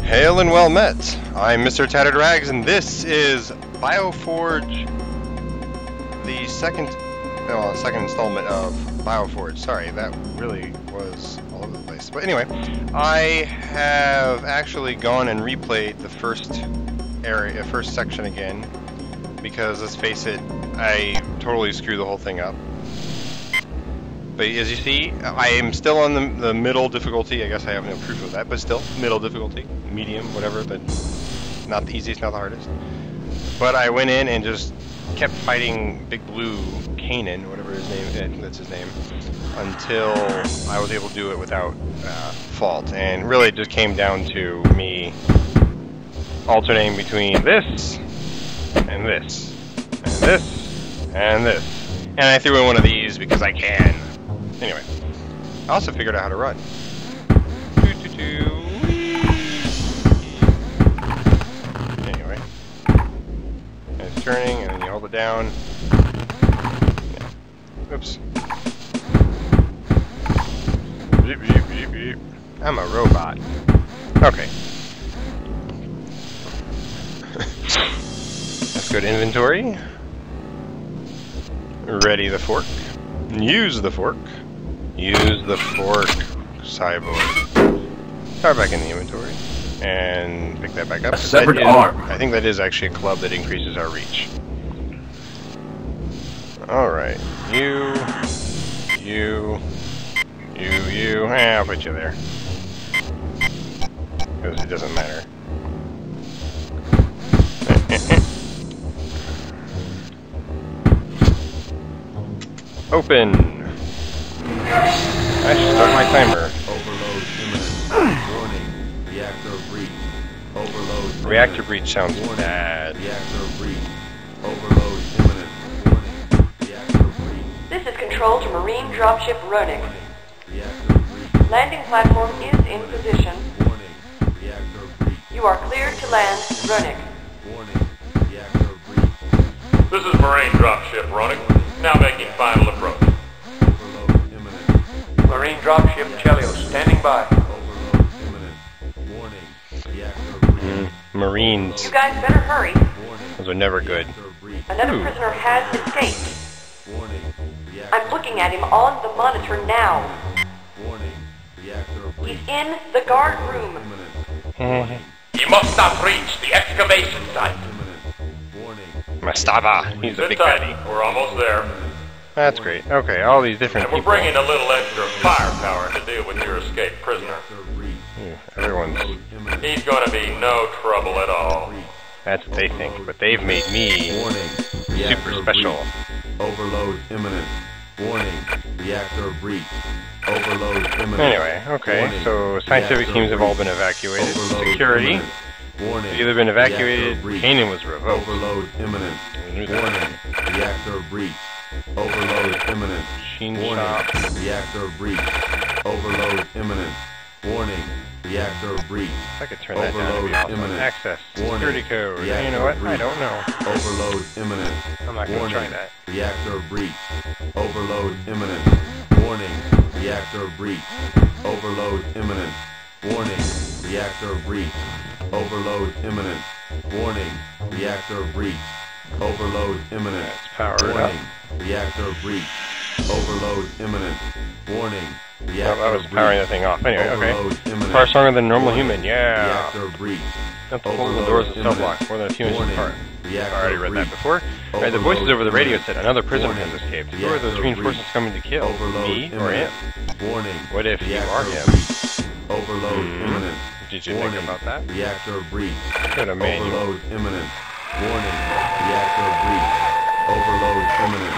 Hail and well met. I'm Mr. Tattered Rags, and this is BioForge, the second installment of BioForge. Sorry, that really was all over the place. But anyway, I have actually gone and replayed the first section again, because let's face it, I totally screwed the whole thing up. But as you see, I am still on the middle difficulty. I guess I have no proof of that, but still, middle difficulty. Medium, whatever, but not the easiest, not the hardest. But I went in and just kept fighting Big Blue Kanan, whatever his name, that's his name, until I was able to do it without fault. And really it just came down to me alternating between this, and this, and this, and this. And I threw in one of these because I can. Anyway, I also figured out how to run. Anyway, and it's turning, and then you hold it down. Yeah. Oops. Beep, beep, beep, beep. I'm a robot. Okay. Let's go to inventory. Ready the fork. Use the fork. Use the fork, cyborg. Start back in the inventory and pick that back up. A severed arm. I think that is actually a club that increases our reach. Alright. You. I'll put you there. Because it doesn't matter. Open. I should start my timer. Overload imminent. Warning. Reactor breach. Overload. Reactor breach sounds Warning. bad. Reactor breach. Overload imminent. Warning. Reactor breach. This is control to Marine dropship Runic. Reactor breach. Landing platform is in position. Warning. Reactor breach. You are cleared to land Runic. Warning. Reactor breach. This is Marine dropship Runic. Now making final approach. Overload imminent. Marine dropship Chelios standing by. Overload imminent. Warning. Reactor breach. Marines. You guys better hurry. Warning. Those are never good. Reactor breach. Another Ooh. prisoner has escaped. Warning. Reactor I'm looking at him on the monitor now. Warning. Reactor breach. He's in the guard room. Imminent. You must not reach the excavation site. Imminent. Warning. Mastava. He's a Sit big tight. baddie. We're almost there. That's great. Okay, all these different And we're people. bringing a little extra firepower to deal with your escaped prisoner. Everyone's... He's going to be no trouble at all. That's what they think, but they've made me Warning. super special. Overload imminent. Warning. Reactor breach. Overload imminent. Anyway, okay, Warning. so scientific Reactor teams have all breach. been evacuated. Overload Security imminent. Warning. have either been evacuated, Reactor breach. Kanan was revoked. Overload imminent. We knew that. Warning. Reactor breach. Overload imminent. Machine Warning. shop. Reactor breach. Overload imminent. Warning. Reactor breach. I could turn that down to Overload be awesome. imminent. Access. Warning. Security code. Reactor You know what? I breach. don't know. Overload imminent. I'm not going to Warning. try that. Reactor breach. Overload imminent. Warning. Reactor breach. Overload imminent. Warning. Reactor breach. Overload imminent. Warning. Reactor breach. Overload imminent. Let's power it up. Warning. Reactor breach. Overload imminent. Warning. Oh, Reactor I was powering the breach. thing off. Anyway, okay. Overload imminent. Far stronger than a normal Warning. human. Yeah. Reactor breach. Don't close the Overload doors of cell imminent. block. More than a few inches Warning. apart. Reactor I already read that breach. before. Alright, the voices over the radio said another prisoner Warning. has escaped. Who are those Reactor reinforcements breach. coming to kill? Overload Me or imminent. him? Warning. What if you Reactor are him? breach. Overload imminent. Did you Warning. think about that? Reactor breach. Got a manual. Overload imminent. Warning. Reactor breach. Overload imminent.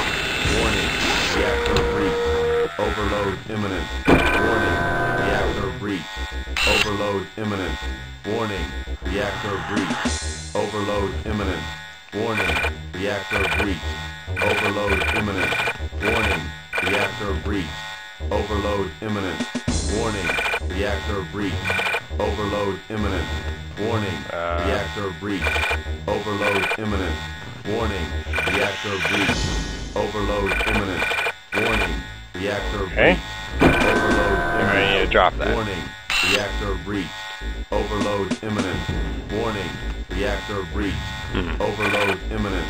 Warning. Reactor breach. Overload imminent. Warning. Reactor breach. Overload imminent. Warning. Reactor breach. Overload imminent. Warning. Reactor breach. Overload imminent. Warning. Reactor breach. Overload imminent. Warning. Reactor breach. Overload imminent. Warning. Reactor breach. Overload imminent. Warning. Reactor breach. Overload imminent. Warning. Reactor Okay. breach. Overload I imminent. need to drop that. Warning. Reactor breach. Overload imminent. Warning. Reactor breach. Overload imminent.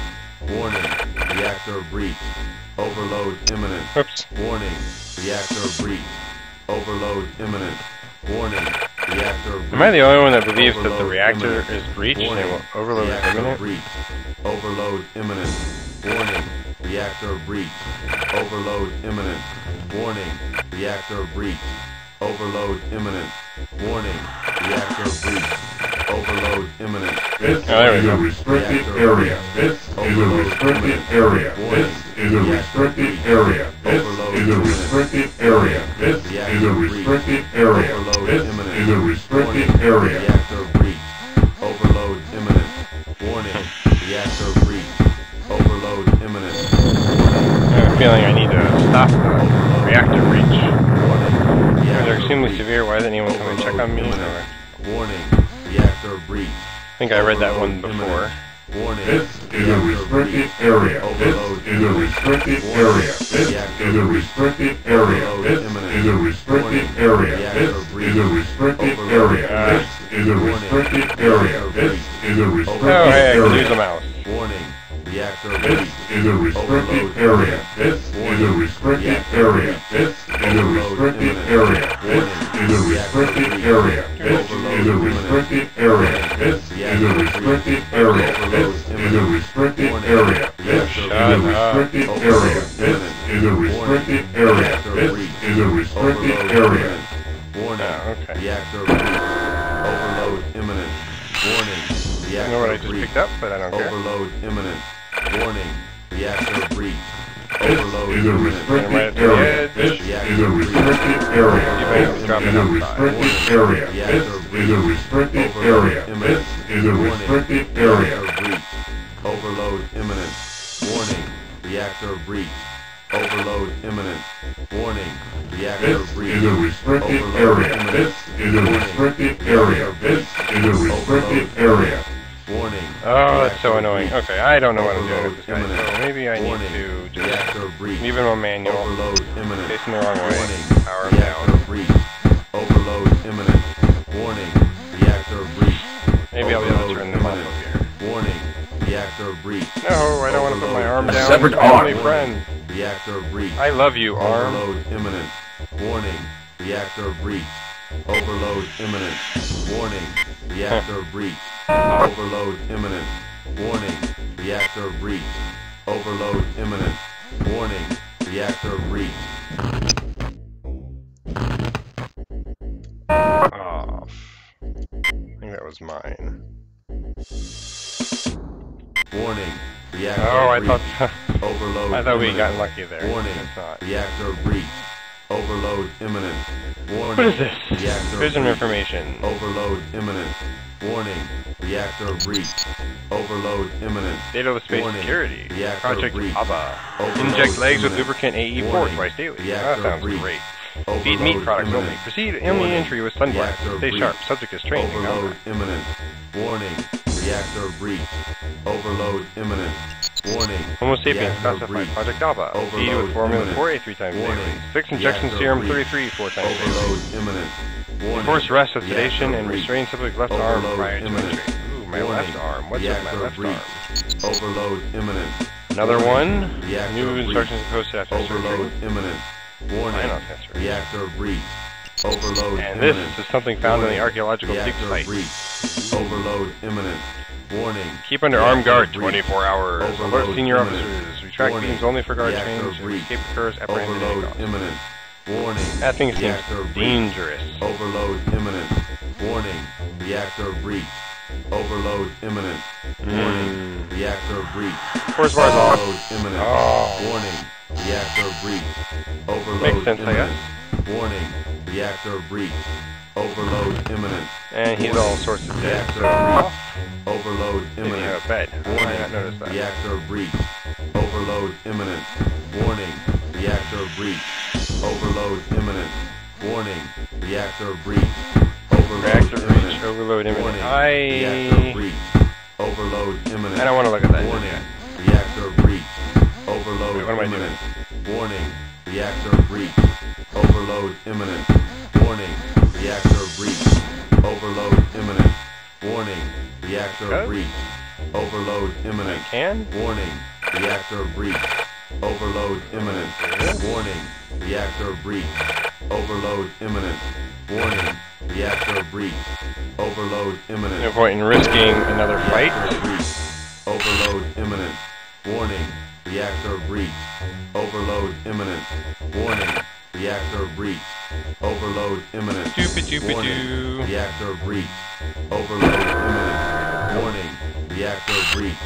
Warning. Reactor breach. Overload imminent. Oops. Warning. Reactor breach. Overload imminent. Warning. Reactor breach. Am I the only one that believes that the Overload reactor imminent. is breached and Warning. it will overload Reactor imminent? breach. Overload imminent. Warning. Reactor breach. Overload imminent. Warning. Reactor breach. Overload imminent. Warning. Reactor breach. Overload imminent. This there we is go. a restricted area. This is a restricted area. This is a restricted area. This is a restricted area. This is a restricted area. This is a restricted area. Reactor breach. Overload imminent. Warning. Reactor breach. Overload imminent. I have a feeling I need to stop the reactor breach. Warning. They're extremely severe. Why isn't anyone coming to check on me? Or... Warning. Reactor breach. I think I read that one before. Warning. This is a restricted area. This is a restricted area. This is a restricted area. This is a restricted area. This is a restricted area. This is a restricted area. This is a restricted Oh, hey, I can use area. a mouse. Warning. Reactor This breach. is a restricted area. This is a restricted area. This is a restricted area. This is a restricted area. This is a restricted area. This is a restricted area. This is a restricted area. This is a restricted area. This is a restricted area. This is a restricted area. Warning. Oh, okay. Reactor breach. Overload imminent. Warning. I Reactor know what I just breach. picked up, but I don't care. Overload imminent. Warning. Reactor breach. This Overload is a imminent. restricted area. This is a restricted area. This is a restricted area. This is a restricted area. This is a restricted area. Reactor breach. Overload imminent. Warning. Reactor breach. Overload imminent. Warning. Reactor This breach. is a restricted area. This is a restricted area. This is a restricted area. Warning. Oh, that's so annoying. Okay, I don't know what I'm doing with this guy, Imminent. so maybe I need Warning. to just Reactor breach. leave him on manual, Overload imminent. facing the wrong way, Warning. power him Reactor down. breach. Overload imminent. Warning. Reactor breach. Maybe I'll be able to turn them off Overload up here. Warning. Reactor breach. No, I don't want to put my arm down. Severed He's my only arm. friend. Reactor breach. I love you, arm. Overload imminent. Warning. Reactor breach. Overload imminent. Warning. Reactor breach. Overload imminent. Warning. Reactor breach. Overload imminent. Warning. Reactor breach. Oh, I think that was mine. Warning. Reactor Oh, I breach. thought Overload I thought we imminent. got lucky there. Warning. It's not. Reactor breach. Overload imminent. Warning. What is this? Reactor Prison breach. information. Overload imminent. Warning. Reactor breach. Overload imminent. Data of space Warning. security. Reactor Project breach. ABBA. Overload Inject legs with imminent. lubricant AE4 Warning. twice daily. Reactor That sounds breach. great. Overload Feed meat products imminent. only. Proceed only Warning. entry with sunglasses. Reactor Stay breach. sharp. Subject is trained. in Overload combat. imminent. Warning. Reactor breach. Overload imminent. Warning. Homo sapiens Reactor classified breach. Project ABBA. Feed Overload with formula imminent. 4A 3 times Warning. daily. 6 injection Reactor serum breach. 33 4 times daily. Overload imminent. Warning. Force rest with Reactor sedation and breach. restrain subject's left arm Overload prior to imminent. entry. Ooh, my Warning. left arm. What's with my Reactor left breach. arm? Overload imminent. Another one. Reactor New breach. instructions posted after surgery. Overload imminent. Warning. Spinal cancer. Reactor breach. Overload And this imminent. is something found in the Warning. archaeological dig Reactor site. breach. Overload imminent. Warning. Keep under armed guard Reactor breach. 24 hours. Overload Alert senior imminent. officers. Retract Warning. beams only for guard Reactor trains. If breach. escape occurs, apprehended any Overload cost. imminent. Warning. That thing seems Reactor breach. dangerous. Overload imminent. Warning. Reactor breach. Overload imminent. Warning. Reactor breach. Force bars off. Overload imminent. Oh. Warning. Reactor breach. Overload Makes sense, I imminent. guess. Warning. Reactor breach. Overload imminent. And he's all sorts of dead. Reactor So, oh, breach. Overload maybe imminent. a bed. How did I not Warning. notice that? Reactor breach. Overload imminent. Warning. Reactor breach. Overload imminent. Warning. Reactor breach. Overload Reactor breach. imminent. Overload imminent. Warning. Reactor I breach. Overload imminent. don't want to look at that just Warning. yet. Reactor breach. Overload Wait, what am I imminent. Warning. Reactor breach. Overload imminent. Warning. Reactor breach. Overload imminent. Warning. Reactor Huh? breach. Overload imminent. Can? Warning. Reactor breach. Overload imminent. Warning. Reactor breach. Overload imminent. Warning. Reactor breach. Overload imminent. No point in risking another fight. Reactor breach. Overload imminent. Warning. Reactor breach. Overload imminent. Warning. Reactor breach. Overload imminent. Doopy-doopy-doo. Reactor breach. Overload imminent. Warning. Reactor breach.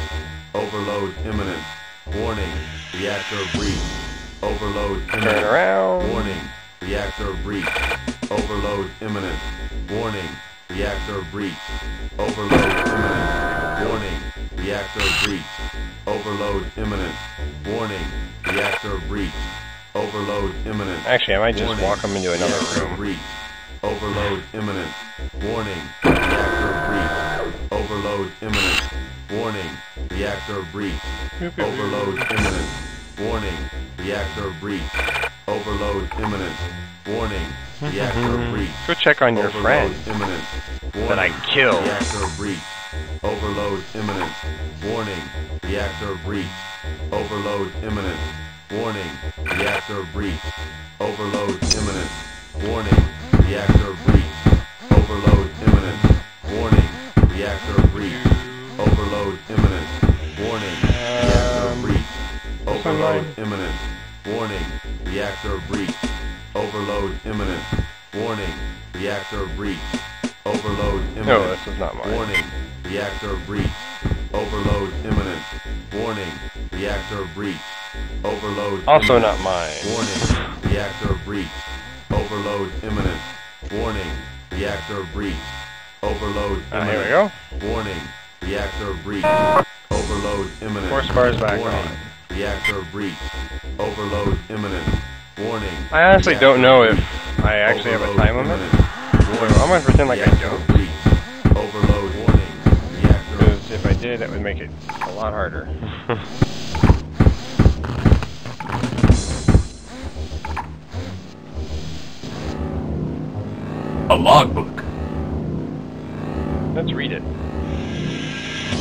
Overload imminent. Warning. Reactor breach. Overload imminent. Turn around. Warning. Reactor breach. Overload imminent. Warning. Reactor breach. Overload imminent. Warning. Reactor breach. Overload imminent. Warning. Reactor breach. Overload imminent. Actually, I might just Warning. walk them into another Reactor room. breach. Overload imminent. Warning. Reactor breach. Overload imminent. Warning. Reactor breach. Overload imminent. Warning. Reactor breach. Overload imminent. Warning. Reactor breach. Go check on your Overload friend imminent. that I Warning. killed. Reactor breach. Overload imminent. Warning. Reactor breach. Overload imminent. Warning. Reactor breach. Overload imminent. Warning. Reactor breach. Overload imminent. Warning. Reactor breach. Overload imminent. Warning. Reactor breach. Overload imminent. Warning. Reactor breach. Overload imminent. Warning. Reactor breach. Overload imminent. No, this is not mine. Warning. Reactor breach. Overload imminent. Warning. Reactor breach. Overload Also imminent. not mine. Warning. Reactor breach. Overload imminent. Warning. Reactor breach. Overload imminent. Here we go. Warning. Reactor breach. Overload imminent. Force bars back Warning. on. Reactor breach. Overload imminent. Warning. I honestly don't Reactor know if breach. I actually have a Overload time limit. imminent. So I'm gonna pretend like I Reactor don't. breach. Overload warning. Reactor. Because if I did, that would make it a lot harder. A logbook. Let's read it.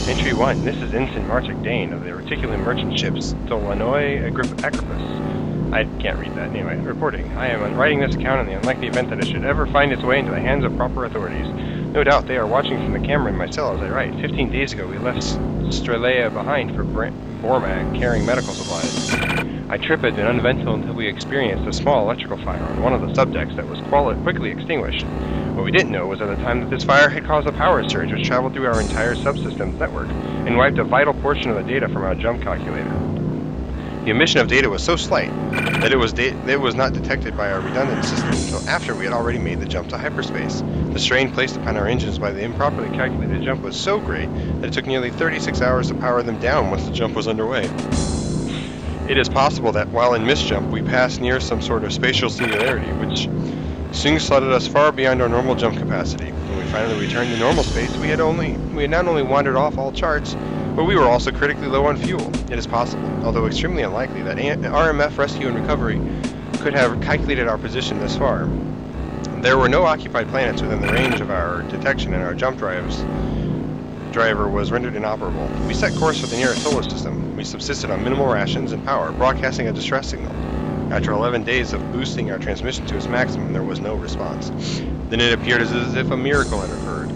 Entry 1. This is Ensign Marchik Dane of the Reticulum merchant ships Tolanoy Agrippus. I can't read that. Anyway, reporting. I am writing this account in the unlikely event that it should ever find its way into the hands of proper authorities. No doubt they are watching from the camera in my cell as I write. 15 days ago we left Strelea behind for Bormag, carrying medical supplies. I tripped and uneventful until we experienced a small electrical fire on one of the subdecks that was quickly extinguished. What we didn't know was at the time that this fire had caused a power surge which traveled through our entire subsystem's network and wiped a vital portion of the data from our jump calculator. The emission of data was so slight that it was not detected by our redundant system until after we had already made the jump to hyperspace. The strain placed upon our engines by the improperly calculated jump was so great that it took nearly 36 hours to power them down once the jump was underway. It is possible that while in misjump we passed near some sort of spatial singularity, which soon slotted us far beyond our normal jump capacity. When we finally returned to normal space, we had not only wandered off all charts, but we were also critically low on fuel. It is possible, although extremely unlikely, that RMF Rescue and Recovery could have calculated our position this far. There were no occupied planets within the range of our detection, and our jump driver was rendered inoperable. We set course for the nearest solar system. We subsisted on minimal rations and power, broadcasting a distress signal. After 11 days of boosting our transmission to its maximum, there was no response. Then it appeared as if a miracle had occurred.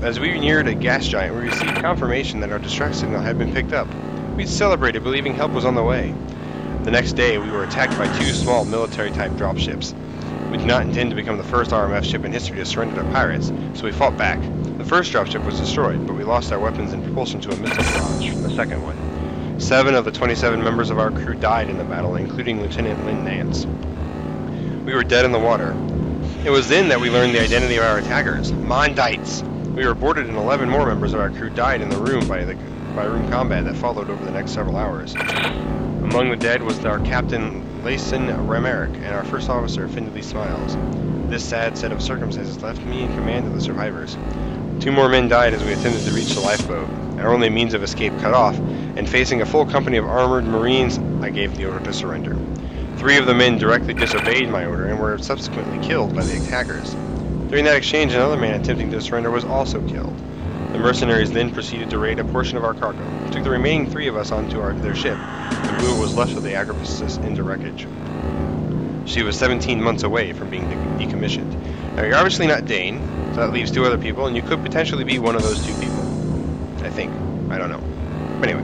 As we neared a gas giant, we received confirmation that our distress signal had been picked up. We celebrated, believing help was on the way. The next day, we were attacked by 2 small military-type dropships. We did not intend to become the first RMF ship in history to surrender to pirates, so we fought back. The first dropship was destroyed, but we lost our weapons and propulsion to a missile barrage, the second one. 7 of the 27 members of our crew died in the battle, including Lieutenant Lynn Nance. We were dead in the water. It was then that we learned the identity of our attackers, Mondites. We were boarded and 11 more members of our crew died in the room by room combat that followed over the next several hours. Among the dead was our captain, Layson Ramerick, and our first officer, Findley Smiles. This sad set of circumstances left me in command of the survivors. 2 more men died as we attempted to reach the lifeboat. Our only means of escape cut off, and facing a full company of armored marines, I gave the order to surrender. 3 of the men directly disobeyed my order and were subsequently killed by the attackers. During that exchange, another man attempting to surrender was also killed. The mercenaries then proceeded to raid a portion of our cargo, took the remaining 3 of us onto their ship, and Blue was left with the Agripus into wreckage. She was 17 months away from being decommissioned. Now, you're obviously not Dane, so that leaves 2 other people, and you could potentially be one of those 2 people. I think. I don't know. But anyway,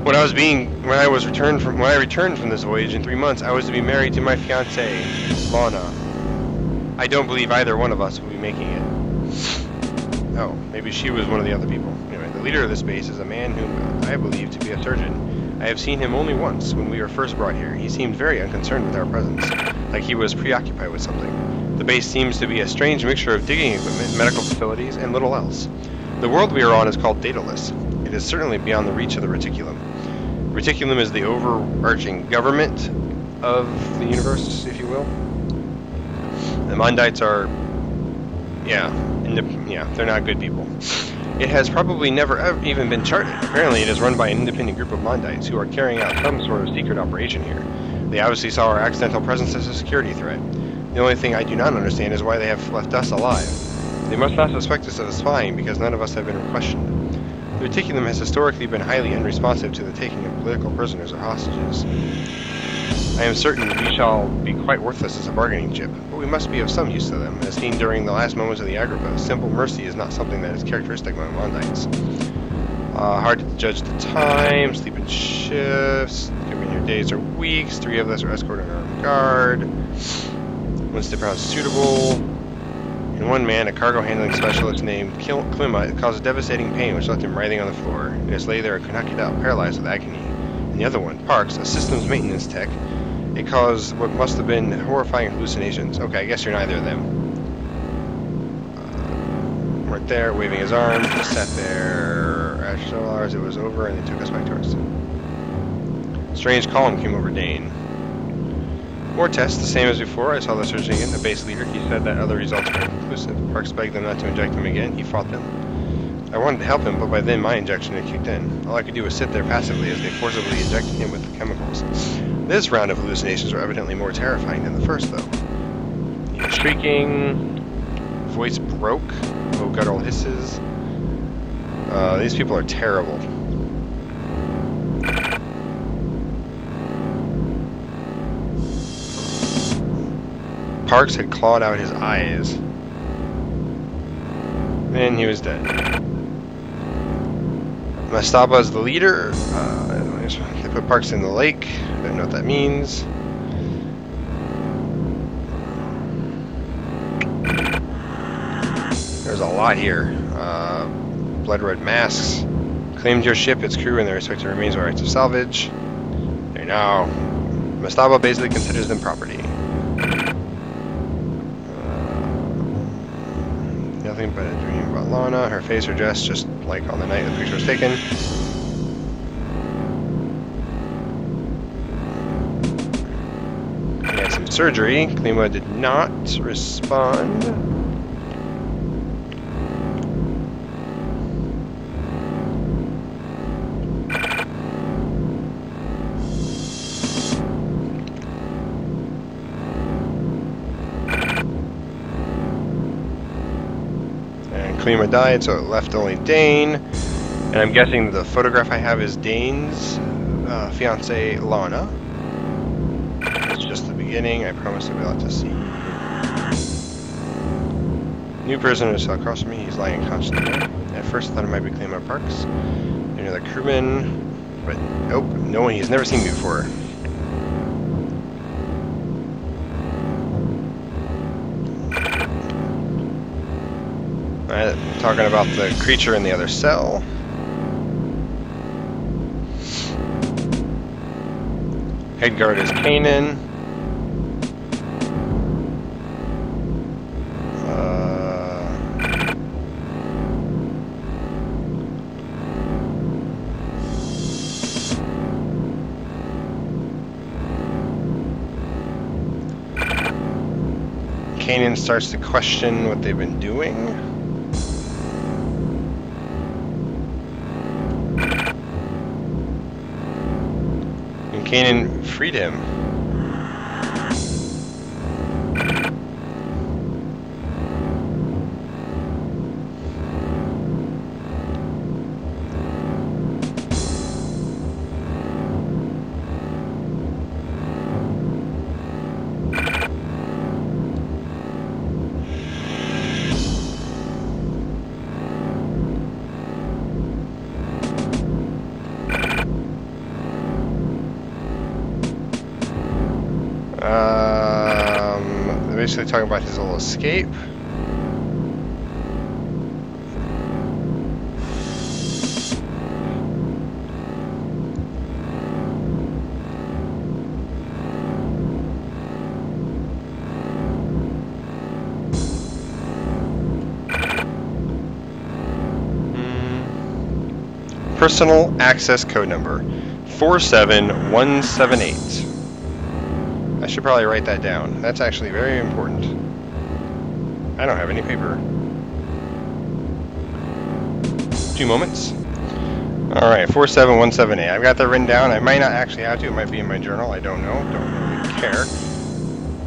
when I returned from this voyage in 3 months, I was to be married to my fiancée, Lana. I don't believe either one of us will be making it. Oh, maybe she was one of the other people. Anyway, the leader of this base is a man whom I believe to be a surgeon. I have seen him only once, when we were first brought here. He seemed very unconcerned with our presence, like he was preoccupied with something. The base seems to be a strange mixture of digging equipment, medical facilities, and little else. The world we are on is called Daedalus. It is certainly beyond the reach of the Reticulum. Reticulum is the overarching government of the universe, if you will. The Mondites are, they're not good people. It has probably never even been charted. Apparently it is run by an independent group of Mondites who are carrying out some sort of secret operation here. They obviously saw our accidental presence as a security threat. The only thing I do not understand is why they have left us alive. They must not suspect us of spying because none of us have been questioned. The Reticulum has historically been highly unresponsive to the taking of political prisoners or hostages. I am certain we shall be quite worthless as a bargaining chip, but we must be of some use to them. As seen during the last moments of the Agrippa, simple mercy is not something that is characteristic of Mondites. Hard to judge the time, sleep in shifts, could mean your days or weeks, 3 of us are escorted on armed guard. Once they pronounced suitable, and 1 man, a cargo handling specialist named Klima, caused devastating pain which left him writhing on the floor. He just lay there and knocked out, paralyzed with agony. And the other one, Parks, a systems maintenance tech, it caused what must have been horrifying hallucinations. Okay, I guess you're neither of them. Right there, waving his arm, just sat there. After several hours, it was over, and they took us back to our cell. Strange calm came over Dane. More tests, the same as before. I saw the surgeon again, the base leader. He said that other results were inconclusive. Parks begged them not to inject him again. He fought them. I wanted to help him, but by then my injection had kicked in. All I could do was sit there passively as they forcibly injected him with the chemicals. This round of hallucinations were evidently more terrifying than the first, though. He was shrieking, voice broke, low guttural hisses. These people are terrible. Parks had clawed out his eyes. And he was dead. Mastaba is the leader. They put Parks in the lake. I don't know what that means. There's a lot here. Blood red masks. Claimed your ship, its crew, and their respective remains were rights of salvage. There now. Mastaba basically considers them property. Nothing but a dream about Lana. Her face, her dress, just like on the night the picture was taken. He had some surgery. Klima did not respond. Klima died, so it left only Dane. And I'm guessing the photograph I have is Dane's fiancée, Lana. It's just the beginning. I promise to be able to see. New prisoner is across from me. He's lying unconscious. At first I thought it might be Klima Parks. Another crewman. But nope, no one. He's never seen me before. Talking about the creature in the other cell. Head guard is Kanan. Kanan starts to question what they've been doing. Kanan freed him. basically talking about his little escape. Personal access code number 47178. I should probably write that down. That's actually very important. I don't have any paper. 2 moments. Alright, 47178. I've got that written down. I might not actually have to. It might be in my journal. I don't know. Don't really care.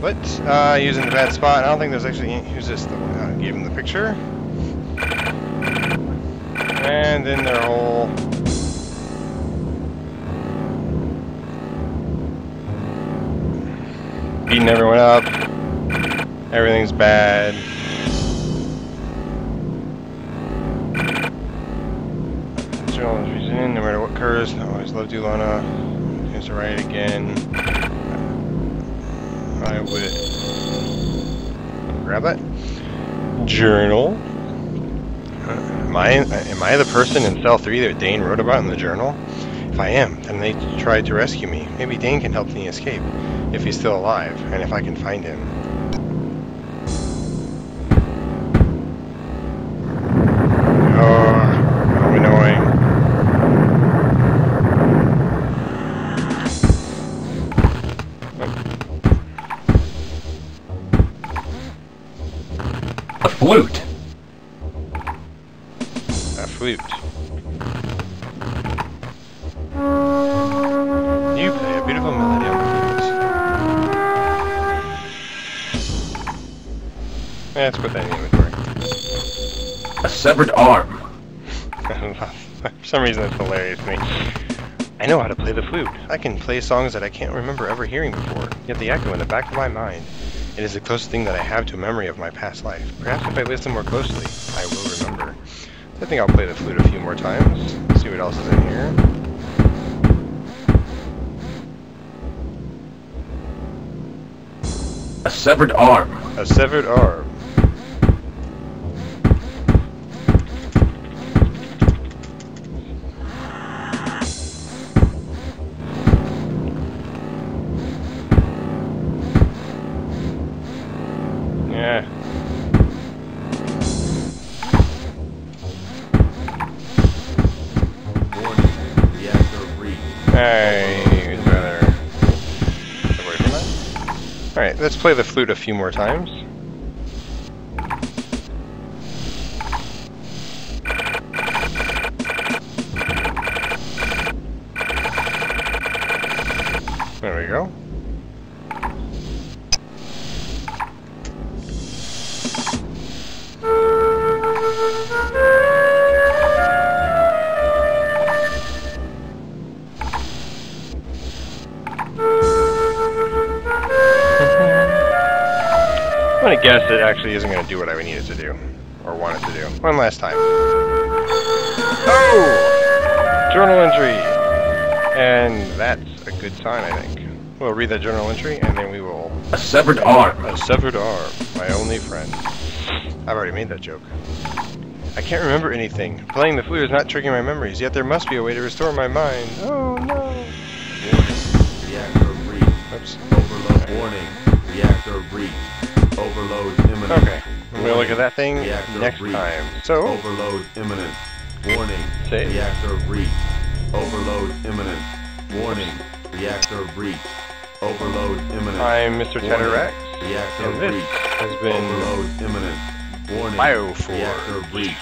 But using the bad spot. I don't think there's actually... Who's this? Gave him the picture. And then their whole... beating everyone up. Everything's bad. Journal entries in, no matter what occurs. I always loved you, Lana. Here's to write it again. I would grab that. Journal. Am I the person in cell 3 that Dane wrote about in the journal? If I am, then they tried to rescue me. Maybe Dane can help me escape, if he's still alive, and if I can find him. Oh, how annoying. A flute. A flute. You play a beautiful melody on the flute. Let's put that in the inventory. A severed arm. For some reason that's hilarious to me. I know how to play the flute. I can play songs that I can't remember ever hearing before, yet they echo in the back of my mind. It is the closest thing that I have to a memory of my past life. Perhaps if I listen more closely, I will remember. I think I'll play the flute a few more times. See what else is in here. A severed arm. A severed arm. Yeah. Warning. Reactor breach. I'd rather get away from that. Alright, let's play the flute a few more times. There we go. I'm gonna guess it actually isn't gonna do what I need it to do, or want it to do. One last time. Oh! Journal entry! And that's a good sign, I think. We'll read that journal entry, and then we will... A severed arm. A severed arm, my only friend. I've already made that joke. I can't remember anything. Playing the flute is not triggering my memories, yet there must be a way to restore my mind. Oh no! Warning. Reactor breach. Oops. Overload. Warning. Reactor breach. Overload imminent. Okay, I'm gonna look at that thing Reactor next breach. time. So, Overload imminent. Warning. Save. Reactor breach. Overload imminent. Warning. Reactor breach. Overload imminent. I'm Mr. Tedder Rex, Reactor and this breach. has been Overload imminent. Warning. BioForge. Reactor breach.